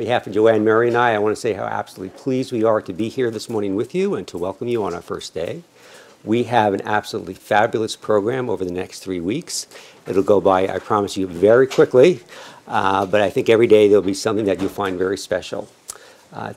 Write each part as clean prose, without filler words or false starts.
behalf of Joanne, Mary, and I want to say how absolutely pleased we are to be here this morning with you and to welcome you on our first day. We have an absolutely fabulous program over the next 3 weeks. It'll go by, I promise you, very quickly, but I think every day there'll be something that you'll find very special.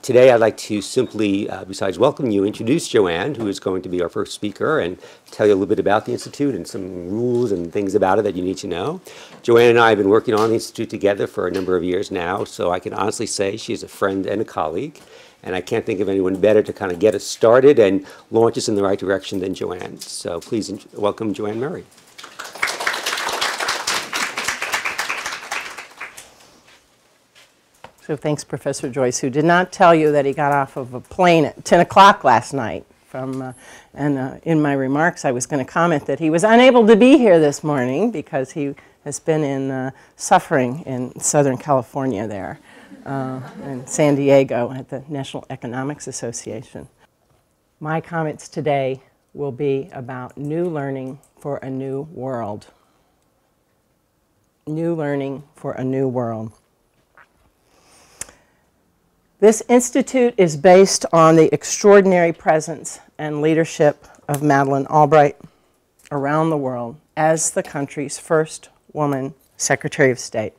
Today I'd like to simply, besides welcome you, introduce Joanne, who is going to be our first speaker, and tell you a little bit about the Institute and some rules and things about it that you need to know. Joanne and I have been working on the Institute together for a number of years now, so I can honestly say she is a friend and a colleague, and I can't think of anyone better to kind of get us started and launch us in the right direction than Joanne. So please welcome Joanne Murray. So thanks, Professor Joyce, who did not tell you that he got off of a plane at 10 o'clock last night. In my remarks, I was going to comment that he was unable to be here this morning because he has been in suffering in Southern California there, in San Diego at the National Economics Association. My comments today will be about new learning for a new world. New learning for a new world. This institute is based on the extraordinary presence and leadership of Madeleine Albright around the world as the country's first woman Secretary of State.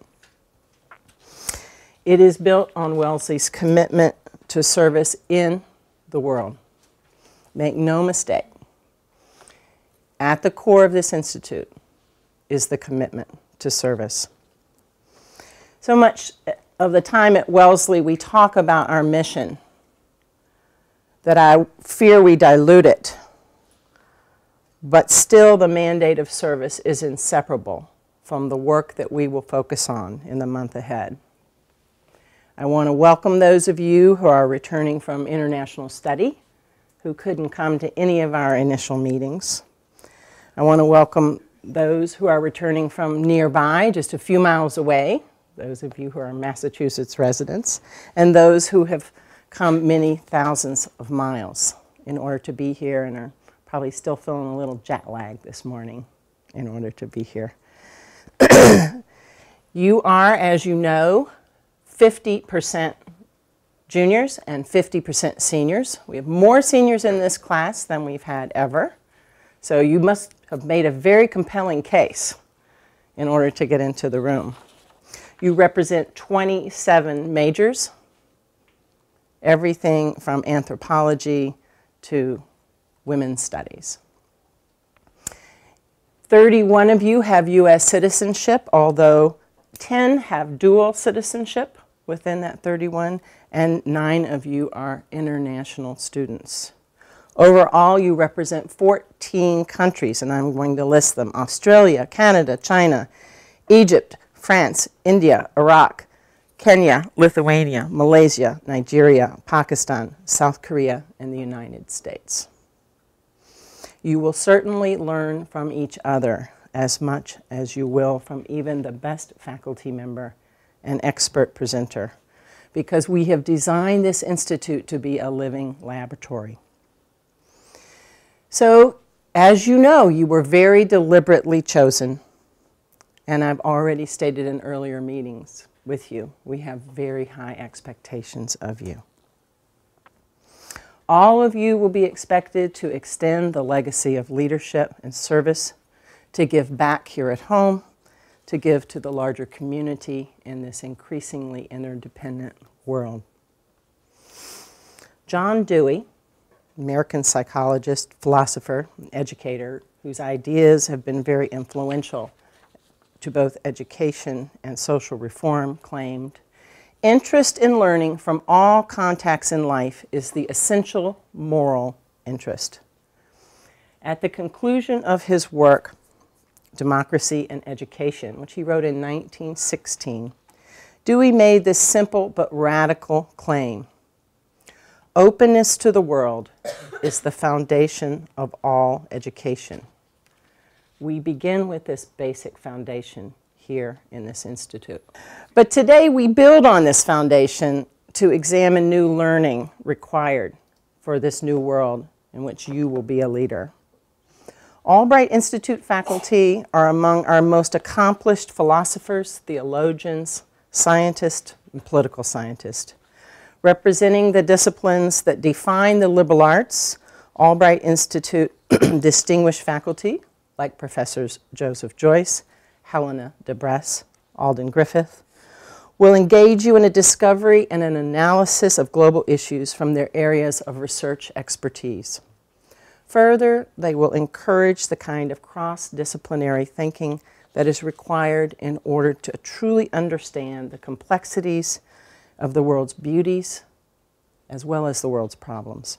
It is built on Wellesley's commitment to service in the world. Make no mistake, at the core of this institute is the commitment to service. So much of the time at Wellesley, we talk about our mission, that I fear we dilute it, but still the mandate of service is inseparable from the work that we will focus on in the month ahead. I want to welcome those of you who are returning from international study, who couldn't come to any of our initial meetings. I want to welcome those who are returning from nearby, just a few miles away, those of you who are Massachusetts residents, and those who have come many thousands of miles in order to be here and are probably still feeling a little jet lag this morning in order to be here. You are, as you know, 50% juniors and 50% seniors. We have more seniors in this class than we've had ever, so you must have made a very compelling case in order to get into the room. You represent 27 majors, everything from anthropology to women's studies. 31 of you have U.S. citizenship, although 10 have dual citizenship within that 31, and 9 of you are international students. Overall, you represent 14 countries, and I'm going to list them: Australia, Canada, China, Egypt, France, India, Iraq, Kenya, Lithuania, Malaysia, Nigeria, Pakistan, South Korea, and the United States. You will certainly learn from each other as much as you will from even the best faculty member and expert presenter, because we have designed this institute to be a living laboratory. So, as you know, you were very deliberately chosen. And I've already stated in earlier meetings with you, we have very high expectations of you. All of you will be expected to extend the legacy of leadership and service, to give back here at home, to give to the larger community in this increasingly interdependent world. John Dewey, American psychologist, philosopher, and educator, whose ideas have been very influential to both education and social reform, claimed, interest in learning from all contacts in life is the essential moral interest. At the conclusion of his work, Democracy and Education, which he wrote in 1916, Dewey made this simple but radical claim: openness to the world is the foundation of all education. We begin with this basic foundation here in this institute. But today we build on this foundation to examine new learning required for this new world in which you will be a leader. Albright Institute faculty are among our most accomplished philosophers, theologians, scientists, and political scientist. Representing the disciplines that define the liberal arts, Albright Institute distinguished faculty like Professors Joseph Joyce, Helena DeBress, Alden Griffith, will engage you in a discovery and an analysis of global issues from their areas of research expertise. Further, they will encourage the kind of cross-disciplinary thinking that is required in order to truly understand the complexities of the world's beauties as well as the world's problems.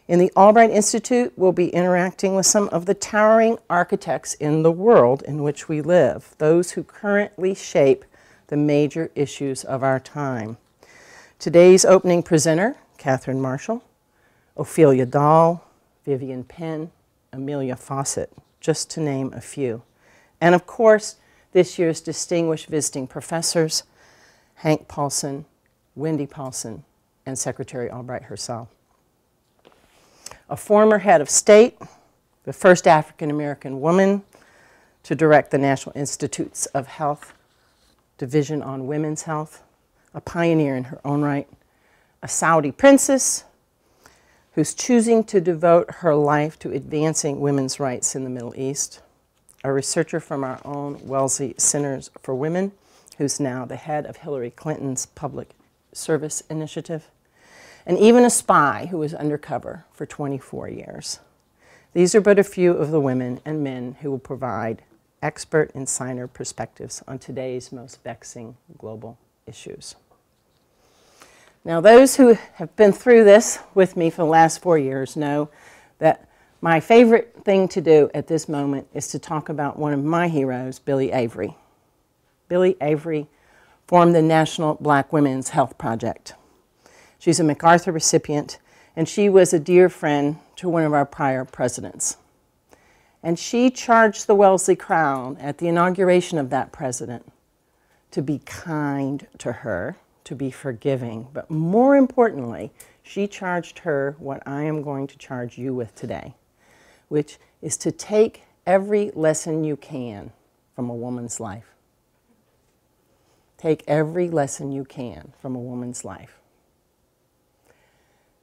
In the Albright Institute, we'll be interacting with some of the towering architects in the world in which we live, those who currently shape the major issues of our time. Today's opening presenter, Catherine Marshall, Ophelia Dahl, Vivian Penn, Amelia Fawcett, just to name a few. And of course, this year's distinguished visiting professors, Hank Paulson, Wendy Paulson, and Secretary Albright herself. A former head of state, the first African-American woman to direct the National Institutes of Health Division on Women's Health, a pioneer in her own right, a Saudi princess who's choosing to devote her life to advancing women's rights in the Middle East, a researcher from our own Wellesley Centers for Women, who's now the head of Hillary Clinton's Public Service Initiative, and even a spy who was undercover for 24 years. These are but a few of the women and men who will provide expert insider perspectives on today's most vexing global issues. Now, those who have been through this with me for the last 4 years know that my favorite thing to do at this moment is to talk about one of my heroes, Billy Avery. Billy Avery formed the National Black Women's Health Project. She's a MacArthur recipient, and she was a dear friend to one of our prior presidents. And she charged the Wellesley crowd at the inauguration of that president to be kind to her, to be forgiving, but more importantly, she charged her what I am going to charge you with today, which is to take every lesson you can from a woman's life. Take every lesson you can from a woman's life.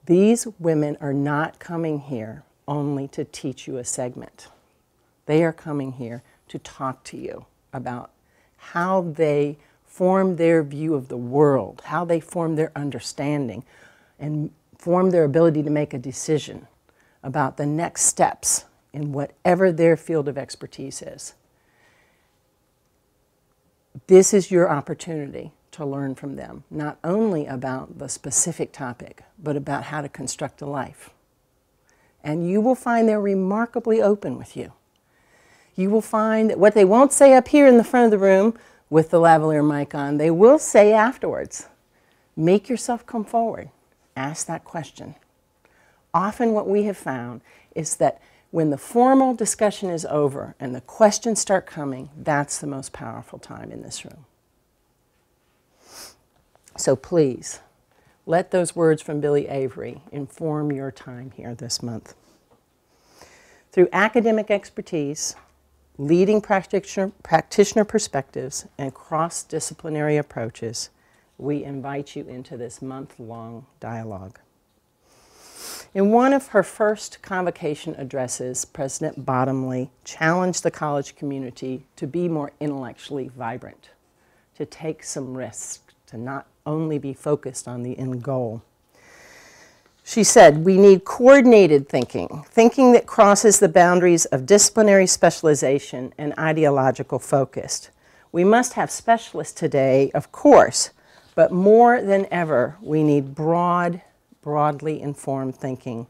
These women are not coming here only to teach you a segment. They are coming here to talk to you about how they form their view of the world, how they form their understanding, and form their ability to make a decision about the next steps in whatever their field of expertise is. This is your opportunity to learn from them, not only about the specific topic, but about how to construct a life. And you will find they're remarkably open with you. You will find that what they won't say up here in the front of the room with the lavalier mic on, they will say afterwards. Make yourself come forward. Ask that question. Often what we have found is that when the formal discussion is over and the questions start coming, that's the most powerful time in this room. So please, let those words from Billy Avery inform your time here this month. Through academic expertise, leading practitioner perspectives, and cross-disciplinary approaches, we invite you into this month-long dialogue. In one of her first convocation addresses, President Bottomley challenged the college community to be more intellectually vibrant, to take some risks, to not only be focused on the end goal. She said, we need coordinated thinking, thinking that crosses the boundaries of disciplinary specialization and ideological focus. We must have specialists today, of course, but more than ever, we need broadly informed thinking.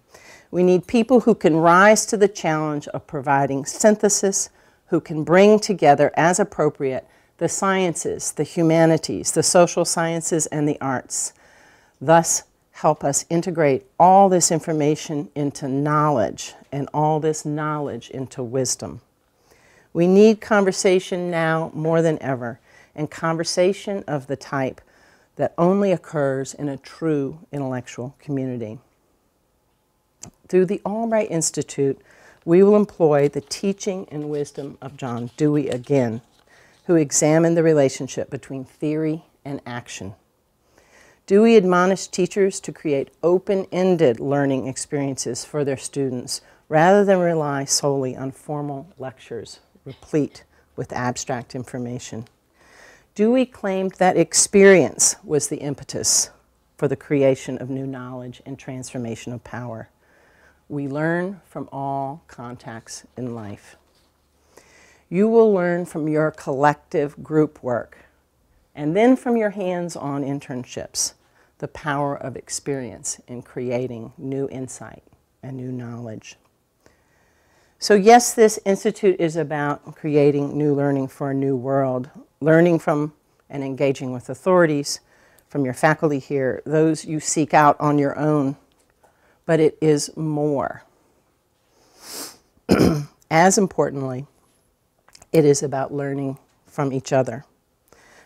We need people who can rise to the challenge of providing synthesis, who can bring together as appropriate the sciences, the humanities, the social sciences, and the arts. Thus, help us integrate all this information into knowledge and all this knowledge into wisdom. We need conversation now more than ever, and conversation of the type that only occurs in a true intellectual community. Through the Albright Institute, we will employ the teaching and wisdom of John Dewey again, who examined the relationship between theory and action? Do we admonish teachers to create open-ended learning experiences for their students rather than rely solely on formal lectures replete with abstract information? Do we claim that experience was the impetus for the creation of new knowledge and transformation of power? We learn from all contacts in life. You will learn from your collective group work and then from your hands-on internships the power of experience in creating new insight and new knowledge. So yes, this institute is about creating new learning for a new world, learning from and engaging with authorities, from your faculty here, those you seek out on your own, but it is more. As importantly, it is about learning from each other.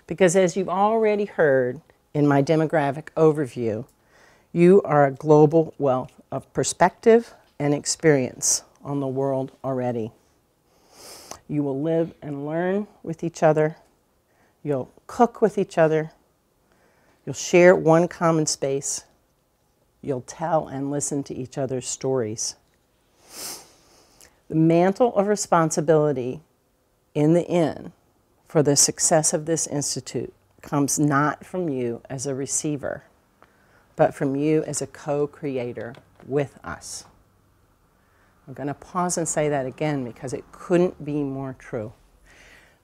Because as you've already heard in my demographic overview, you are a global wealth of perspective and experience on the world already. You will live and learn with each other. You'll cook with each other. You'll share one common space. You'll tell and listen to each other's stories. The mantle of responsibility in the end for the success of this institute comes not from you as a receiver, but from you as a co-creator with us. I'm going to pause and say that again because it couldn't be more true.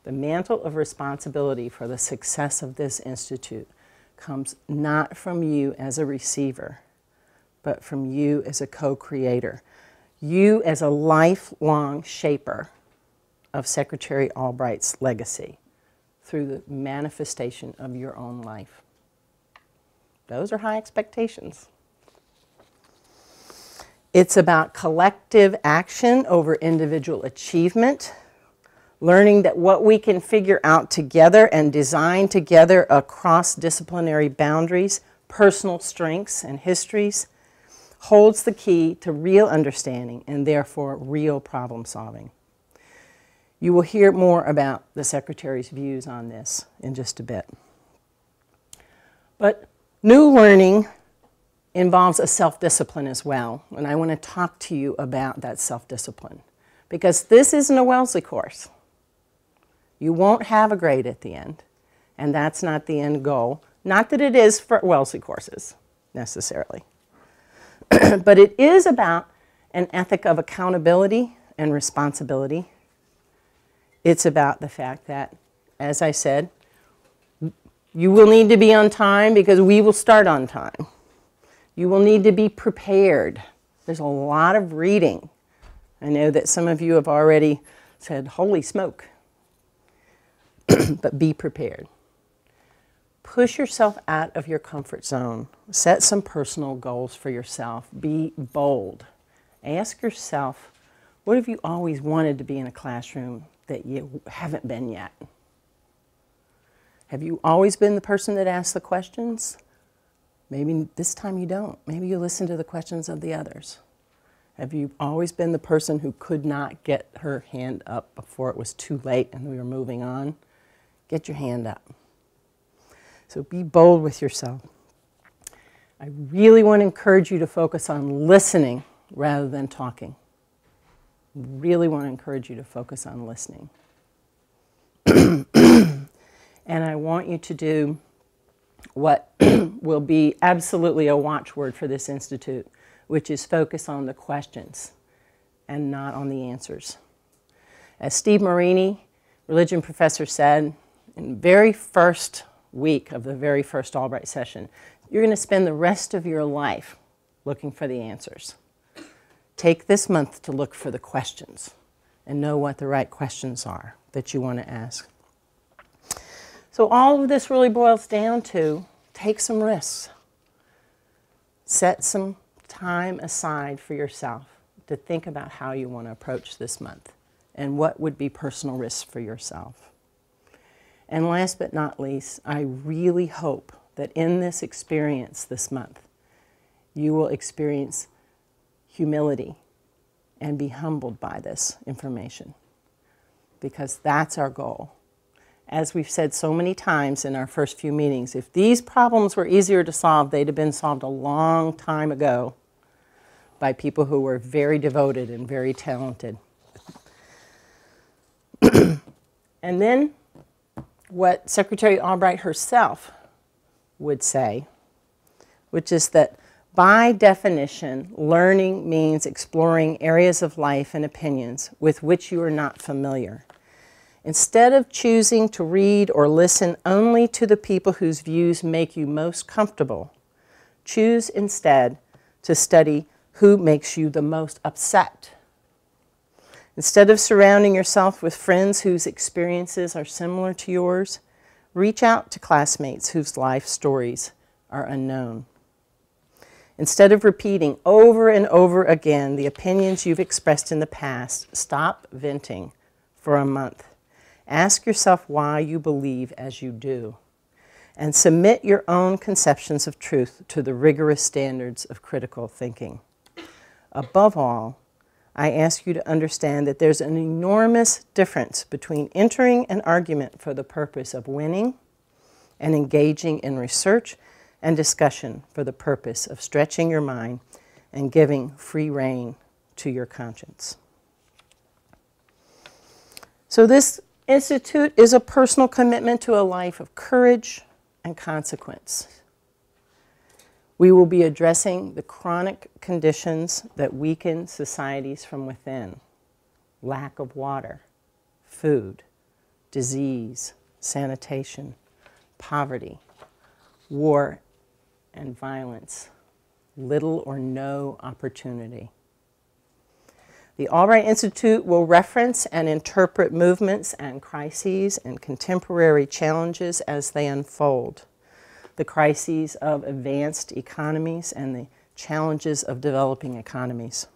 The mantle of responsibility for the success of this institute comes not from you as a receiver, but from you as a co-creator. You as a lifelong shaper of Secretary Albright's legacy through the manifestation of your own life. Those are high expectations. It's about collective action over individual achievement, learning that what we can figure out together and design together across disciplinary boundaries, personal strengths and histories, holds the key to real understanding and therefore real problem solving. You will hear more about the Secretary's views on this in just a bit. But new learning involves a self-discipline as well, and I want to talk to you about that self-discipline because this isn't a Wellesley course. You won't have a grade at the end, and that's not the end goal. Not that it is for Wellesley courses, necessarily. But it is about an ethic of accountability and responsibility. It's about the fact that, as I said, you will need to be on time because we will start on time. You will need to be prepared. There's a lot of reading. I know that some of you have already said, holy smoke. But be prepared. Push yourself out of your comfort zone. Set some personal goals for yourself. Be bold. Ask yourself, what have you always wanted to be in a classroom that you haven't been yet? Have you always been the person that asks the questions? Maybe this time you don't. Maybe you listen to the questions of the others. Have you always been the person who could not get her hand up before it was too late and we were moving on? Get your hand up. So be bold with yourself. I really want to encourage you to focus on listening rather than talking. Really want to encourage you to focus on listening. And I want you to do what will be absolutely a watchword for this institute, which is focus on the questions and not on the answers. As Steve Marini, religion professor, said in the very first week of the very first Albright session, you're going to spend the rest of your life looking for the answers. Take this month to look for the questions and know what the right questions are that you want to ask. So all of this really boils down to take some risks. Set some time aside for yourself to think about how you want to approach this month and what would be personal risks for yourself. And last but not least, I really hope that in this experience this month, you will experience humility and be humbled by this information, because that's our goal. As we've said so many times in our first few meetings, if these problems were easier to solve, they'd have been solved a long time ago by people who were very devoted and very talented. And then what Secretary Albright herself would say, which is that by definition, learning means exploring areas of life and opinions with which you are not familiar. Instead of choosing to read or listen only to the people whose views make you most comfortable, choose instead to study who makes you the most upset. Instead of surrounding yourself with friends whose experiences are similar to yours, reach out to classmates whose life stories are unknown. Instead of repeating over and over again the opinions you've expressed in the past, stop venting for a month. Ask yourself why you believe as you do, and submit your own conceptions of truth to the rigorous standards of critical thinking. Above all, I ask you to understand that there's an enormous difference between entering an argument for the purpose of winning and engaging in research and discussion for the purpose of stretching your mind and giving free rein to your conscience. So this institute is a personal commitment to a life of courage and consequence. We will be addressing the chronic conditions that weaken societies from within: lack of water, food, disease, sanitation, poverty, war and violence, little or no opportunity. The Albright Institute will reference and interpret movements and crises and contemporary challenges as they unfold. The crises of advanced economies and the challenges of developing economies.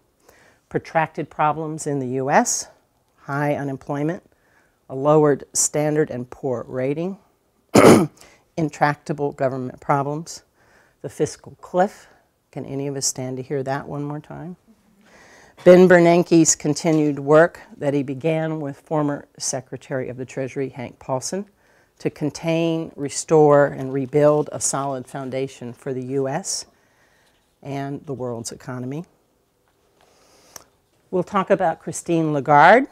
Protracted problems in the U.S., high unemployment, a lowered Standard & Poor rating, intractable government problems, the fiscal cliff. Can any of us stand to hear that one more time? Ben Bernanke's continued work that he began with former Secretary of the Treasury Hank Paulson to contain, restore, and rebuild a solid foundation for the U.S. and the world's economy. We'll talk about Christine Lagarde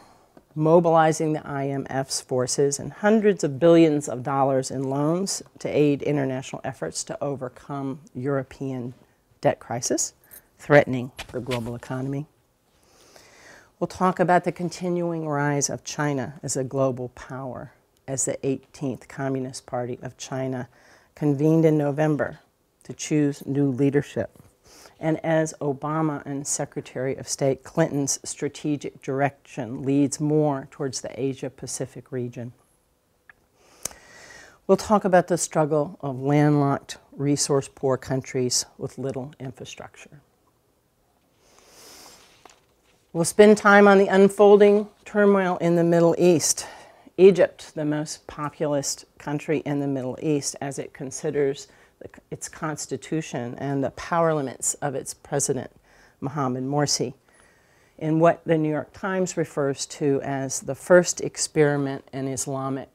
mobilizing the IMF's forces and hundreds of billions of dollars in loans to aid international efforts to overcome European debt crisis, threatening the global economy. We'll talk about the continuing rise of China as a global power, as the 18th Communist Party of China convened in November to choose new leadership, and as Obama and Secretary of State Clinton's strategic direction leads more towards the Asia-Pacific region. We'll talk about the struggle of landlocked, resource-poor countries with little infrastructure. We'll spend time on the unfolding turmoil in the Middle East. Egypt, the most populous country in the Middle East, as it considers its constitution and the power limits of its president, Mohammed Morsi, in what the New York Times refers to as the first experiment in Islamic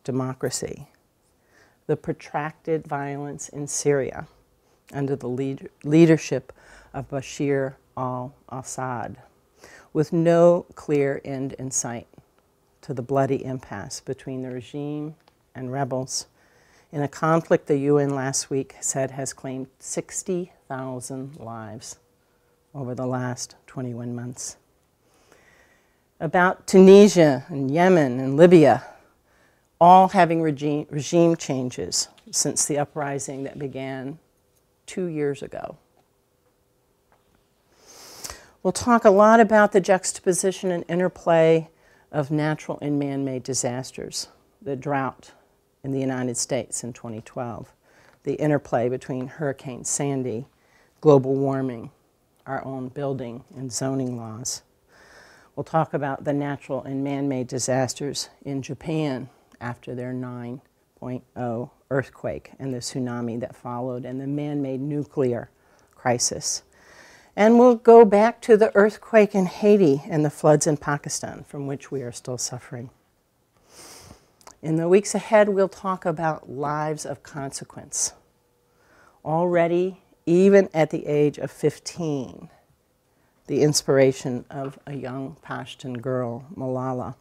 democracy. The protracted violence in Syria under the leadership of Bashir al-Assad, with no clear end in sight to the bloody impasse between the regime and rebels in a conflict the UN last week said has claimed 60,000 lives over the last 21 months. About Tunisia and Yemen and Libya, all having regime changes since the uprising that began 2 years ago. We'll talk a lot about the juxtaposition and interplay of natural and man-made disasters, the drought in the United States in 2012, the interplay between Hurricane Sandy, global warming, our own building and zoning laws. We'll talk about the natural and man-made disasters in Japan after their 9.0 earthquake and the tsunami that followed, and the man-made nuclear crisis. And we'll go back to the earthquake in Haiti and the floods in Pakistan, from which we are still suffering. In the weeks ahead, we'll talk about lives of consequence. Already, even at the age of 15, the inspiration of a young Pashtun girl, Malala,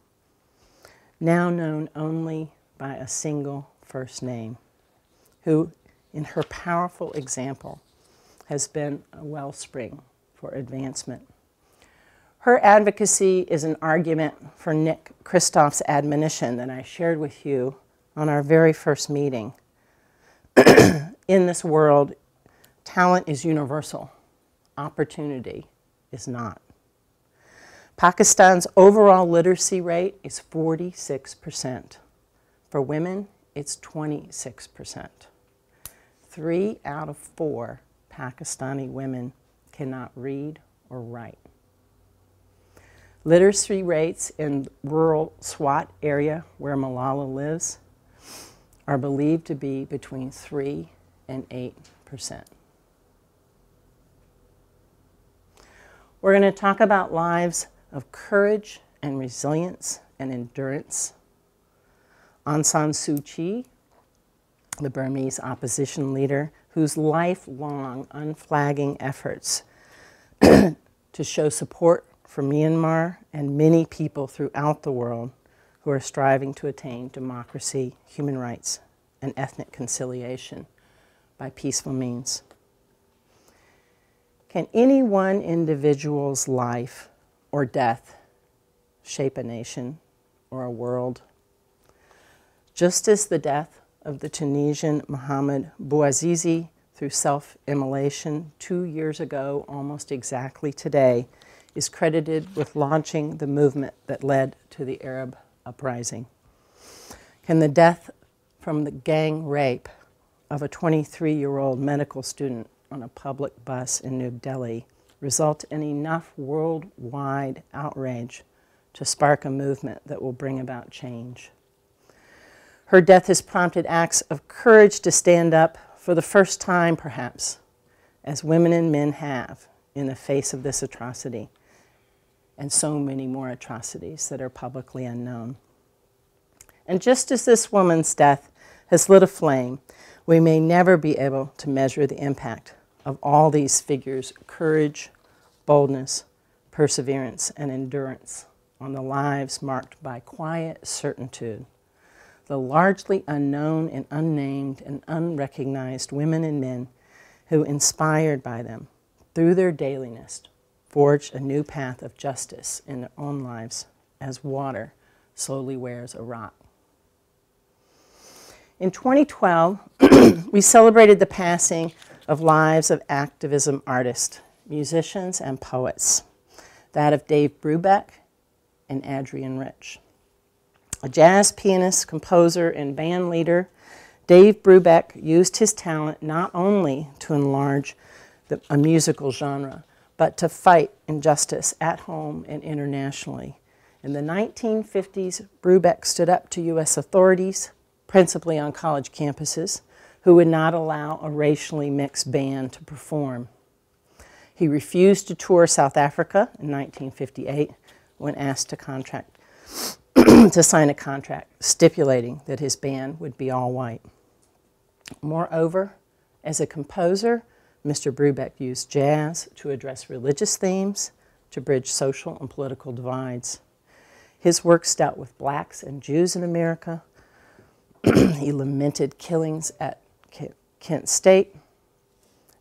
now known only by a single first name, who, in her powerful example, has been a wellspring for advancement. Her advocacy is an argument for Nick Kristof's admonition that I shared with you on our very first meeting. In this world, talent is universal. Opportunity is not. Pakistan's overall literacy rate is 46%. For women, it's 26%. 3 out of 4 Pakistani women cannot read or write. Literacy rates in rural Swat area where Malala lives are believed to be between 3 and 8%. We're going to talk about lives of courage and resilience and endurance. Aung San Suu Kyi, the Burmese opposition leader, whose lifelong, unflagging efforts to show support for Myanmar and many people throughout the world who are striving to attain democracy, human rights, and ethnic conciliation by peaceful means. Can any one individual's life or death shape a nation or a world? Just as the death of the Tunisian Mohamed Bouazizi through self-immolation 2 years ago, almost exactly today, is credited with launching the movement that led to the Arab uprising. Can the death from the gang rape of a 23-year-old medical student on a public bus in New Delhi result in enough worldwide outrage to spark a movement that will bring about change? Her death has prompted acts of courage to stand up for the first time, perhaps, as women and men have in the face of this atrocity, and so many more atrocities that are publicly unknown. And just as this woman's death has lit a flame, we may never be able to measure the impact of all these figures' courage, boldness, perseverance, and endurance on the lives marked by quiet certitude. The largely unknown and unnamed and unrecognized women and men who, inspired by them through their dailiness, forged a new path of justice in their own lives as water slowly wears a rock. In 2012, we celebrated the passing of lives of activism artists, musicians, and poets, that of Dave Brubeck and Adrienne Rich. A jazz pianist, composer, and band leader, Dave Brubeck used his talent not only to enlarge a musical genre, but to fight injustice at home and internationally. In the 1950s, Brubeck stood up to U.S. authorities, principally on college campuses, who would not allow a racially mixed band to perform. He refused to tour South Africa in 1958 when asked to sign a contract stipulating that his band would be all white. Moreover, as a composer, Mr. Brubeck used jazz to address religious themes, to bridge social and political divides. His works dealt with blacks and Jews in America. He lamented killings at Kent State,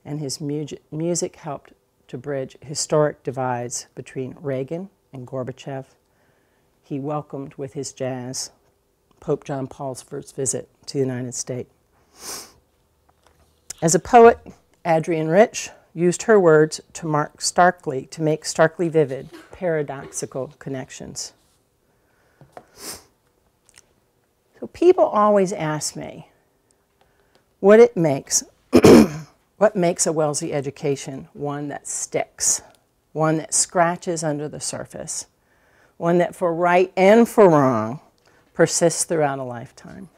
and his music helped to bridge historic divides between Reagan and Gorbachev. He welcomed with his jazz Pope John Paul's first visit to the United States. As a poet, Adrienne Rich used her words to make starkly vivid, paradoxical connections. So people always ask me what makes a Wellesley education one that sticks, one that scratches under the surface, one that for right and for wrong persists throughout a lifetime.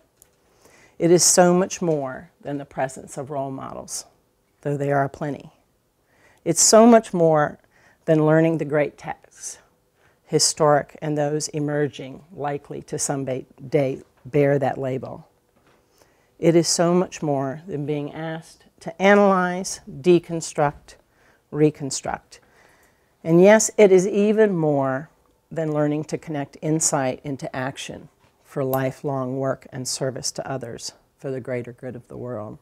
It is so much more than the presence of role models, though there are plenty. It's so much more than learning the great texts, historic and those emerging, likely to someday bear that label. It is so much more than being asked to analyze, deconstruct, reconstruct. And yes, it is even more than learning to connect insight into action for lifelong work and service to others for the greater good of the world.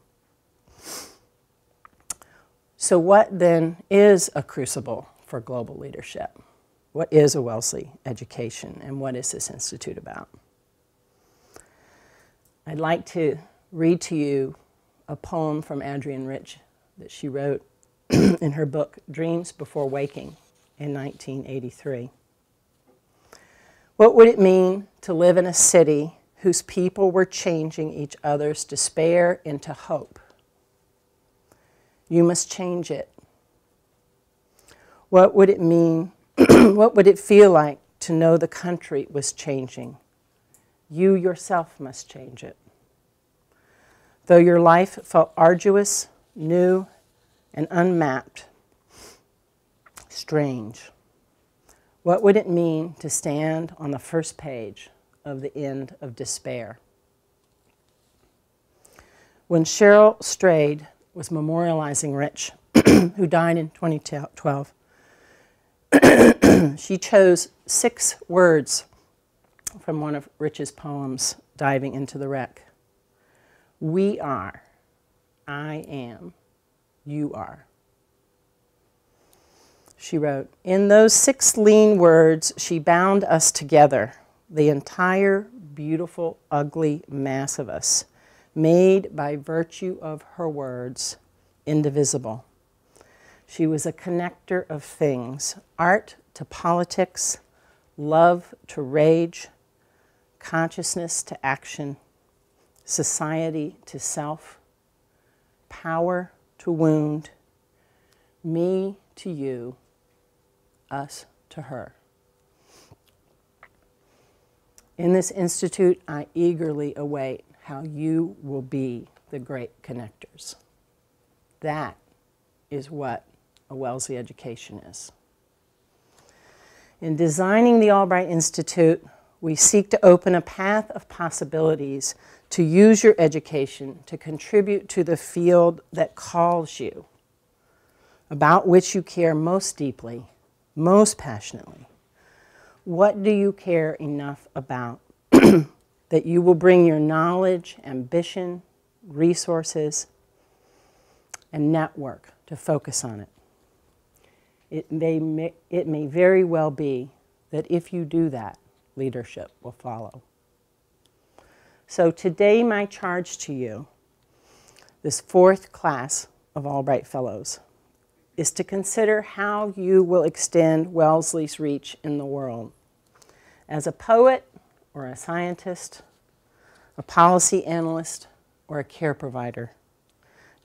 So what then is a crucible for global leadership? What is a Wellesley education, and what is this institute about? I'd like to read to you a poem from Adrienne Rich that she wrote in her book, Dreams Before Waking, in 1983. What would it mean to live in a city whose people were changing each other's despair into hope? You must change it. What would it mean? What would it feel like to know the country was changing? You yourself must change it. Though your life felt arduous, new, and unmapped, strange, what would it mean to stand on the first page of The End of Despair? When Cheryl Strayed was memorializing Rich, who died in 2012, she chose 6 words from one of Rich's poems, Diving into the Wreck. We are, I am, you are. She wrote, in those 6 lean words, she bound us together, the entire beautiful, ugly mass of us, made by virtue of her words, indivisible. She was a connector of things, art to politics, love to rage, consciousness to action, society to self, power to wound, me to you, us to her. In this institute, I eagerly await how you will be the great connectors. That is what a Wellesley education is. In designing the Albright Institute, we seek to open a path of possibilities to use your education to contribute to the field that calls you, about which you care most deeply, most passionately. What do you care enough about that you will bring your knowledge, ambition, resources, and network to focus on it? It may very well be that if you do that, leadership will follow. So today my charge to you, this 4th class of Albright Fellows, is to consider how you will extend Wellesley's reach in the world. As a poet or a scientist, a policy analyst, or a care provider,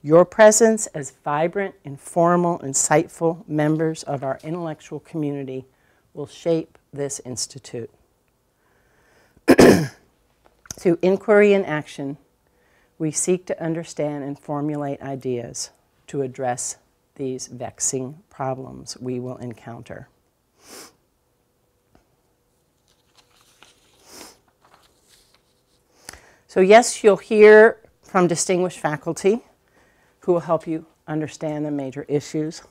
your presence as vibrant, informal, insightful members of our intellectual community will shape this institute. Through inquiry and action, we seek to understand and formulate ideas to address these vexing problems we will encounter. So yes, you'll hear from distinguished faculty who will help you understand the major issues,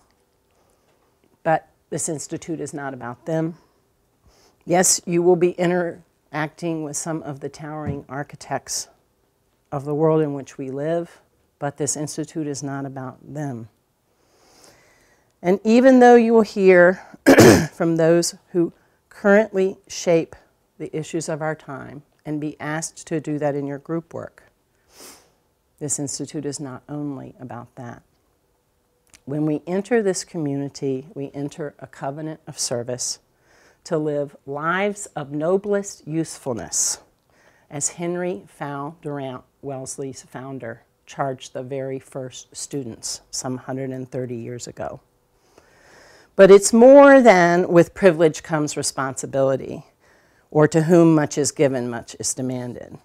but this institute is not about them. Yes, you will be interacting with some of the towering architects of the world in which we live, but this institute is not about them. And even though you will hear from those who currently shape the issues of our time and be asked to do that in your group work, this institute is not only about that. When we enter this community, we enter a covenant of service to live lives of noblest usefulness, as Henry Fowle Durant, Wellesley's founder, charged the very first students some 130 years ago. But it's more than with privilege comes responsibility, or to whom much is given, much is demanded.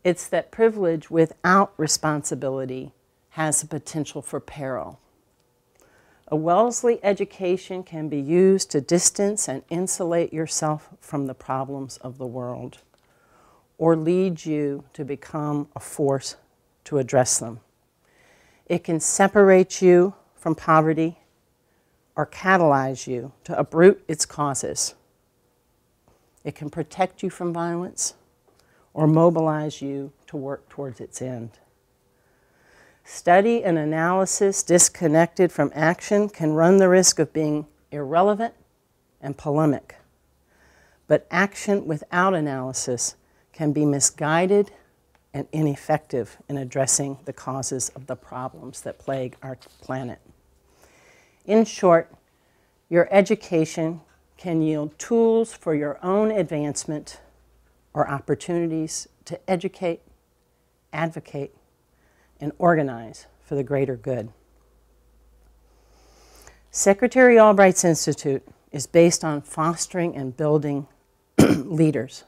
It's that privilege without responsibility has the potential for peril. A Wellesley education can be used to distance and insulate yourself from the problems of the world, or lead you to become a force to address them. It can separate you from poverty or catalyze you to uproot its causes. It can protect you from violence or mobilize you to work towards its end. Study and analysis disconnected from action can run the risk of being irrelevant and polemic. But action without analysis can be misguided and ineffective in addressing the causes of the problems that plague our planet. In short, your education can yield tools for your own advancement or opportunities to educate, advocate, and organize for the greater good. Secretary Albright's Institute is based on fostering and building leaders,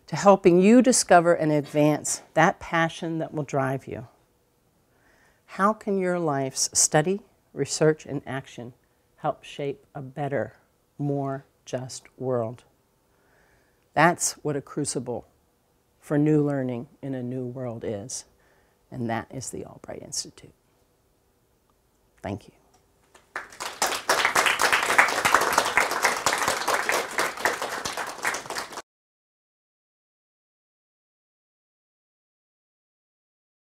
to helping you discover and advance that passion that will drive you. How can your life's study, research, and action help shape a better, more just world? That's what a crucible for new learning in a new world is, and that is the Albright Institute. Thank you.